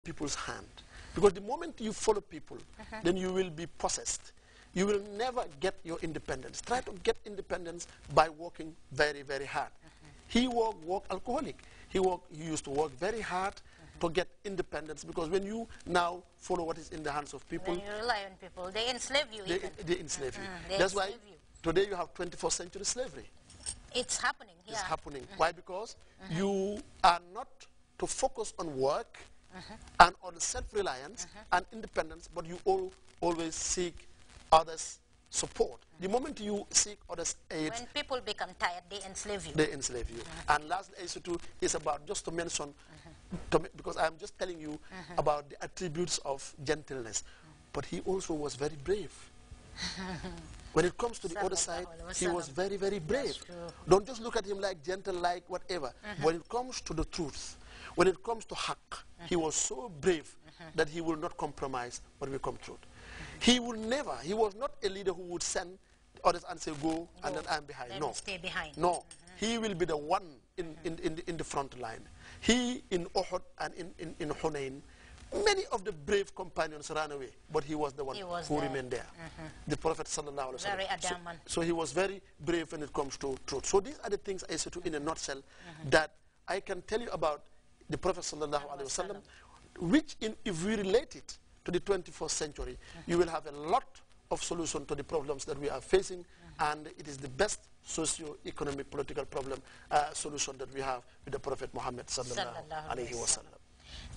people's hand. Because the moment you follow people, then you will be possessed. You will never get your independence. Try to get independence by working very, very hard. He worked alcoholic. He used to work very hard to get independence, because when you now follow what is in the hands of people, when you rely on people, they enslave you. They enslave you. That's why today you have 21st century slavery. It's happening. Yeah. It's happening. Why? Because you are not to focus on work and on self-reliance and independence, but you always seek others' support. The moment you seek others' aid, when people become tired, they enslave you. They enslave you. And last issue too is about, just to mention, because I'm just telling you about the attributes of gentleness. But he also was very brave. When it comes to the other side, he was very, very brave. Don't just look at him like gentle, like whatever. When it comes to the truth, when it comes to haqq, he was so brave that he will not compromise when we come truth. He will never, he was not a leader who would send others and say, go, and then I'm behind. Then no. Stay behind. No. He will be the one in the front line. He in Uhud and in Hunayn, many of the brave companions ran away, but he was the one who remained there. The Prophet sallallahu alaihi wasallam. Very adamant. So he was very brave when it comes to truth. So these are the things I say to in a nutshell that I can tell you about the Prophet sallallahu alaihi wasallam, which if we relate it to the 21st century, you will have a lot of solution to the problems that we are facing, and it is the best socio-economic political problem solution that we have with the Prophet Muhammad sallallahu alaihi wasallam.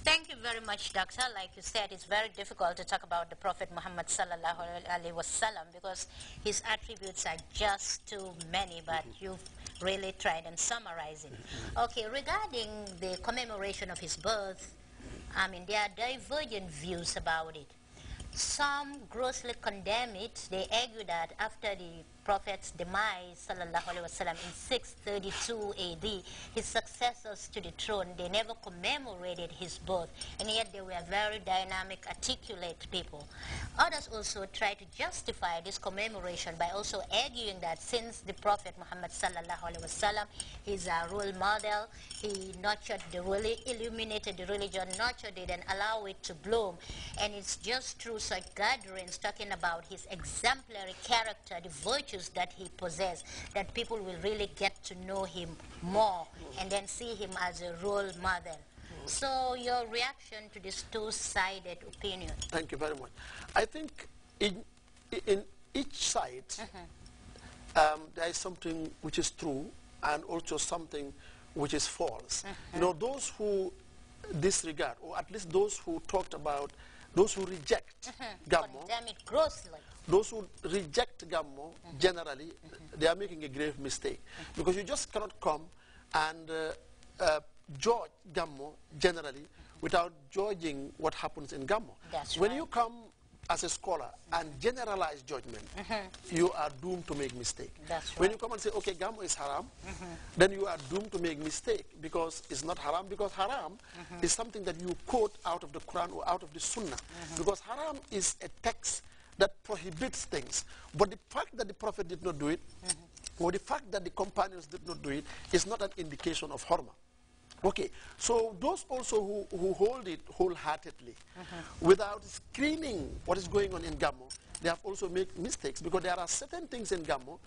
Thank you very much, Doctor. Like you said, it's very difficult to talk about the Prophet Muhammad sallallahu alaihi wasallam because his attributes are just too many, but you've really tried and summarizing. Okay, regarding the commemoration of his birth, I mean, there are divergent views about it. Some grossly condemn it. They argue that after the Prophet's demise, sallallahu alaihi wasallam, in 632 AD, his successors to the throne, they never commemorated his birth, and yet they were very dynamic, articulate people. Others also try to justify this commemoration by also arguing that since the Prophet Muhammad sallallahu alaihi wasallam is a role model, he nurtured illuminated the religion, nurtured it, and allowed it to bloom, and it's just through such gatherings talking about his exemplary character, the virtues that he possessed, that people will really get to know him more and then see him as a role model. So your reaction to this two-sided opinion? Thank you very much. I think in each side there is something which is true and also something which is false. You know, those who disregard, or at least those who talked about, those who reject Gammo, condemn it grossly. Those who reject Gammo, generally, they are making a grave mistake. Because you just cannot come and judge Gammo, generally, without judging what happens in Gammo. When you come as a scholar and generalize judgment, you are doomed to make mistake. When you come and say, okay, Gammo is haram, then you are doomed to make mistake, because it's not haram, because haram is something that you quote out of the Quran or out of the Sunnah. Because haram is a text that prohibits things. But the fact that the Prophet did not do it, or the fact that the companions did not do it, is not an indication of hurma. Okay, so those also who hold it wholeheartedly, without screening what is going on in Gammo, they have also made mistakes, because there are certain things in Gammo,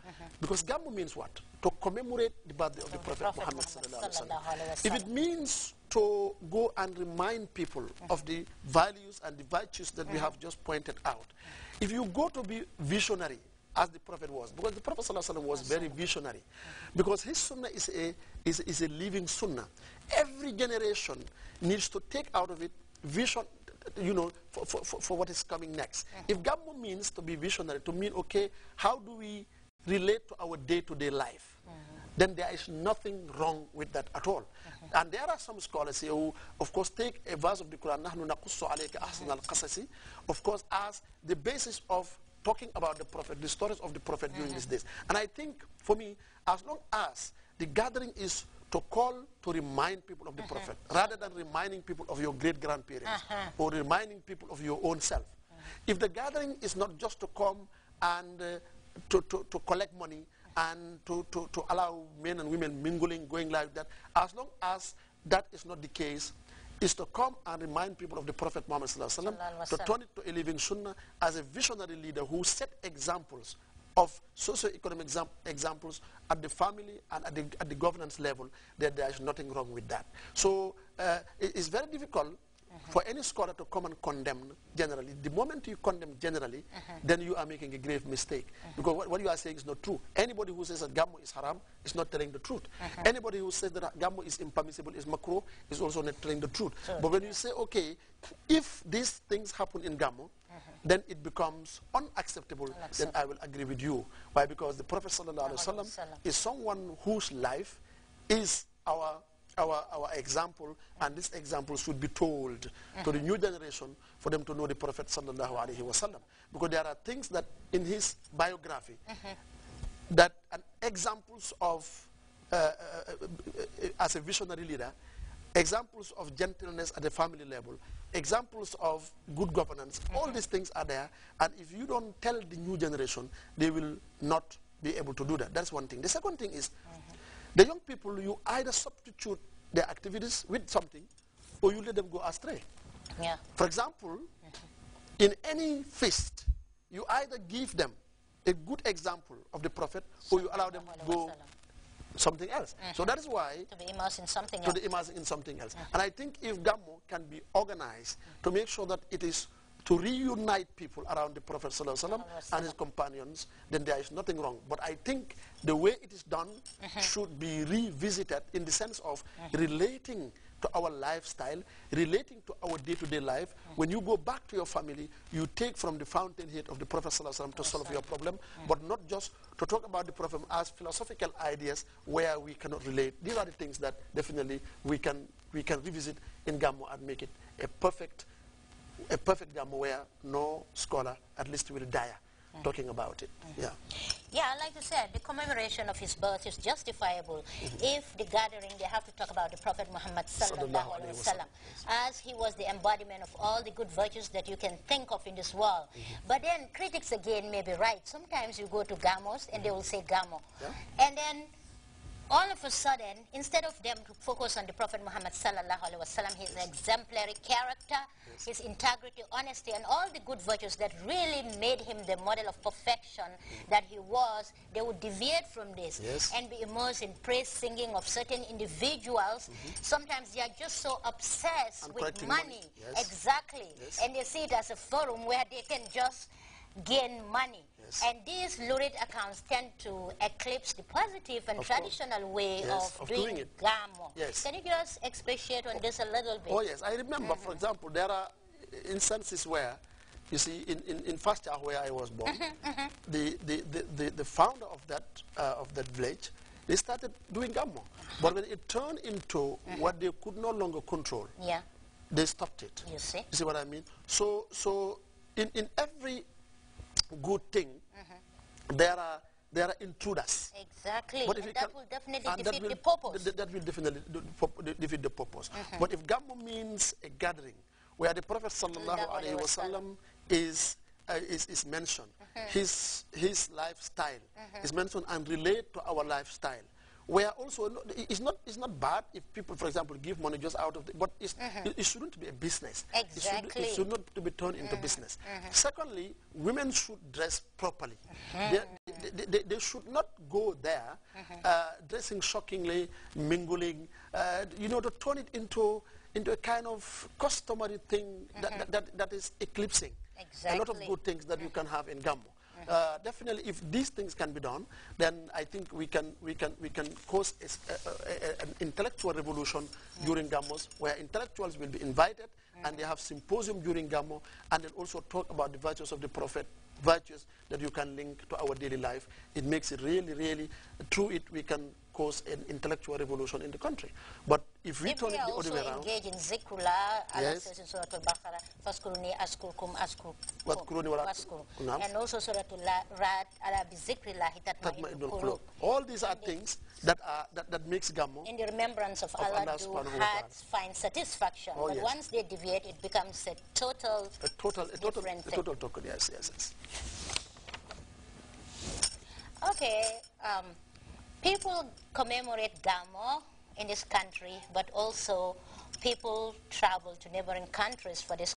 because Gammo means what? To commemorate the birthday of the Prophet Muhammad sallallahu alaihi wasallam. If it means to go and remind people of the values and the virtues that we have just pointed out, if you go to be visionary, as the Prophet was, because the Prophet ﷺ was very visionary, because his sunnah is a living sunnah. Every generation needs to take out of it vision, you know, for what is coming next. If Gammo means to be visionary, to mean, okay, how do we relate to our day-to-day life, then there is nothing wrong with that at all. And there are some scholars here who, of course, take a verse of the Quran, نَحْنُ نَقُصُّ عَلَيْكَ أَحْسَنَ الْقَصَصِ, of course, as the basis of talking about the Prophet, the stories of the Prophet during these days. And I think, for me, as long as the gathering is to call to remind people of the Prophet, rather than reminding people of your great-grandparents, or reminding people of your own self. If the gathering is not just to come and to collect money, and to allow men and women mingling, going like that, as long as that is not the case, is to come and remind people of the Prophet Muhammad sallallahu alaihi wasallam, to turn it to a living sunnah as a visionary leader who set examples of socio-economic examples at the family and at the governance level, that there is nothing wrong with that. So it is very difficult for any scholar to come and condemn generally. The moment you condemn generally, then you are making a grave mistake. Because what you are saying is not true. Anybody who says that gammo is haram is not telling the truth. Anybody who says that gammo is impermissible, is makruh, is also not telling the truth. But when you say, okay, if these things happen in gammo, then it becomes unacceptable, then I will agree with you. Why? Because the Prophet ﷺ is someone whose life is our example, and this example should be told to the new generation for them to know the Prophet sallallahu alaihi wasallam. Because there are things that in his biography that examples of as a visionary leader, examples of gentleness at the family level, examples of good governance, all these things are there, and if you don't tell the new generation, they will not be able to do that. That's one thing. The second thing is, the young people, you either substitute their activities with something, or you let them go astray. Yeah. For example, in any feast, you either give them a good example of the Prophet, or you allow them to go something else. So that is why to be immersed in something else. To be immersed in something else. And I think if Gammo can be organized to make sure that it is to reunite people around the Prophet ﷺ and his companions, then there is nothing wrong. But I think the way it is done should be revisited in the sense of relating to our lifestyle, relating to our day-to-day life. When you go back to your family, you take from the fountainhead of the Prophet ﷺ to solve your problem, but not just to talk about the Prophet as philosophical ideas where we cannot relate. These are the things that definitely we can revisit in Gammo and make it a perfect Gammo where no scholar, at least, will die talking about it. Yeah, like you said, the commemoration of his birth is justifiable if the gathering, they have to talk about the Prophet Muhammad sallallahu alaihi wasallam, as he was the embodiment of all the good virtues that you can think of in this world. But then critics again may be right. Sometimes you go to Gamos and they will say Gamo. And then all of a sudden, instead of them to focus on the Prophet Muhammad sallallahu alaihi wasallam, his exemplary character, his integrity, honesty, and all the good virtues that really made him the model of perfection that he was, they would deviate from this and be immersed in praise singing of certain individuals. Sometimes they are just so obsessed with money. Exactly. And they see it as a forum where they can just gain money. And these lurid accounts tend to eclipse the positive and traditional way of doing it. Gamo. Can you just expatiate on this a little bit? Oh yes, I remember, for example, there are instances where, you see, in Fastah where I was born, the founder of that village, they started doing Gamo. But when it turned into what they could no longer control, they stopped it. You see? You see what I mean? So in every good thing, there are intruders. Exactly. But if and that will definitely defeat the purpose. That will definitely defeat the purpose. But if Gammo means a gathering where the Prophet sallallahu alaihi wasallam is mentioned, his lifestyle is mentioned and relate to our lifestyle, where also it's not bad if people, for example, give money just out of the, but it shouldn't be a business. Exactly. It should not be turned into business. Secondly, women should dress properly. They should not go there dressing shockingly, mingling, to turn it into a kind of customary thing that is eclipsing a lot of good things that you can have in Gammo. Definitely, if these things can be done, then I think we can cause an intellectual revolution during Gamos, where intellectuals will be invited and they have symposium during Gammo, and then also talk about the virtues of the Prophet, virtues that you can link to our daily life. It makes it really, through it we can cause an intellectual revolution in the country. But if we turn it the other way around, engage in zikrullah, Allah says in Surah Al-Baqarah, "Faskuruni askurkum askurkum," and also Surah Al-Ra'd, "Ala bi zikrillahi tatma'innul qulub." All these are things that makes Gammo, in the remembrance of Allah, do hearts find satisfaction. But once they deviate, it becomes a total different thing. Yes. Okay. People commemorate Gammo in this country, but also people travel to neighboring countries for this